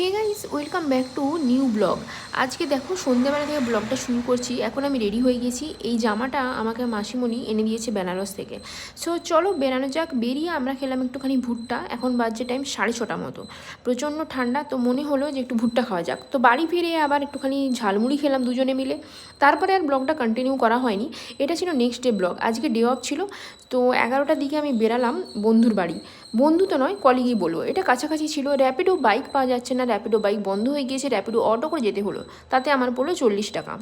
Hey guys, welcome back to new blog. আজকে দেখো সন্ধ্যেবেলা থেকে ব্লগটা শুরু করছি। এখন আমি রেডি হয়ে গেছি। এই জামাটা আমাকে মাসিমণি এনে দিয়েছে বেনারস থেকে। সো চলো বেরানো যাক। বেরিয়ে আমরা খেলাম একটুখানি ভুট্টা। এখন বাজছে টাইম 6:30 মতো। প্রচণ্ড ঠান্ডা, তো মনে হলো যে একটু ভুট্টা খাওয়া যাক। তো বাড়ি ফিরে আবার একটুখানি ঝালমুড়ি খেলাম দুজনে মিলে। তারপরে আর ব্লগটা কন্টিনিউ করা হয়নি। এটা ছিল নেক্সট ডে ব্লগ। আজকে ডে অফ ছিল। তো 11টার দিকে আমি বেরালাম বন্ধুর বাড়ি। বন্ধু তো নয়, কলিগই বলবো। এটা কাছাকাছি ছিল। র্যাপিডো বাইক পাওয়া যাচ্ছে না, র্যাপিডো বাইক বন্ধ হয়ে গিয়েছে, র্যাপিডো অটো করে যেতে হলো। তাতে আমার পড়লো 40 টাকা।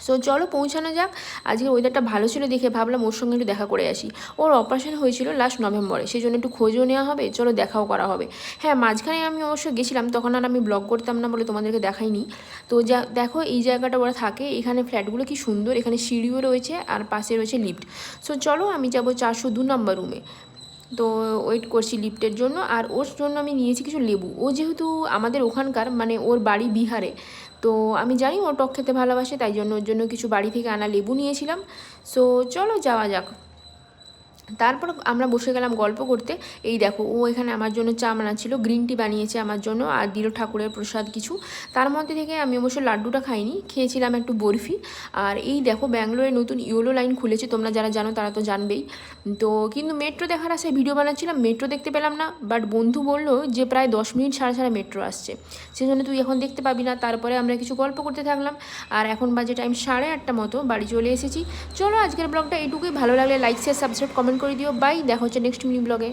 সো চলো পৌঁছানো যাক। আজকে ওয়েদারটা ভালো ছিল দেখে ভাবলাম ওর সঙ্গে একটু দেখা করে আসি। ওর অপারেশন হয়েছিল লাস্ট নভেম্বরে, সেই জন্য একটু খোঁজও নেওয়া হবে, চলো দেখাও করা হবে। হ্যাঁ, মাঝখানে আমি অবশ্য গেছিলাম, তখন আর আমি ব্লগ করতাম না বলে তোমাদেরকে দেখাইনি। তো যা দেখো এই জায়গাটা ওরা থাকে, এখানে ফ্ল্যাটগুলো কি সুন্দর, এখানে সিঁড়িও রয়েছে আর পাশে রয়েছে লিফট। সো চলো আমি যাবো 402 নম্বর রুমে। তো ওয়েট করছি লিফটের জন্য। আর ওর জন্য আমি নিয়েছি কিছু লেবু। ও যেহেতু আমাদের ওখানকার, মানে ওর বাড়ি বিহারে, তো আমি জানি ও টক খেতে ভালোবাসে, তাই জন্য ওর জন্য কিছু বাড়ি থেকে আনা লেবু নিয়েছিলাম। সো চলো যাওয়া যাক। তারপর আমরা বসে গেলাম গল্প করতে। এই দেখো ও এখানে আমার জন্য চা বানাচ্ছিল, গ্রিন টি বানিয়েছে আমার জন্য, আর দিল ঠাকুরের প্রসাদ কিছু। তার মধ্যে থেকে আমি অবশ্য লাড্ডুটা খাইনি, খেয়েছিলাম একটু বরফি। আর এই দেখো ব্যাঙ্গালোরে নতুন ইয়েলো লাইন খুলেছে, তোমরা যারা জানো তারা তো জানবেই। তো কিন্তু মেট্রো দেখার আশায় ভিডিও বানাচ্ছিলাম, মেট্রো দেখতে পেলাম না। বাট বন্ধু বললো যে প্রায় 10 মিনিট ছাড়া ছাড়া মেট্রো আসছে, সেজন্য তুই এখন দেখতে পাবি না। তারপরে আমরা কিছু গল্প করতে থাকলাম। আর এখন বাজে টাইম 8:30 মতো, বাড়ি চলে এসেছি। চলো আজকের ব্লগটা এইটুকুই। ভালো লাগলে লাইক শেয়ার সাবস্ক্রাইব কমেন্ট করে দিও। বাই, দেখা হচ্ছে নেক্সট মিনি ব্লগে।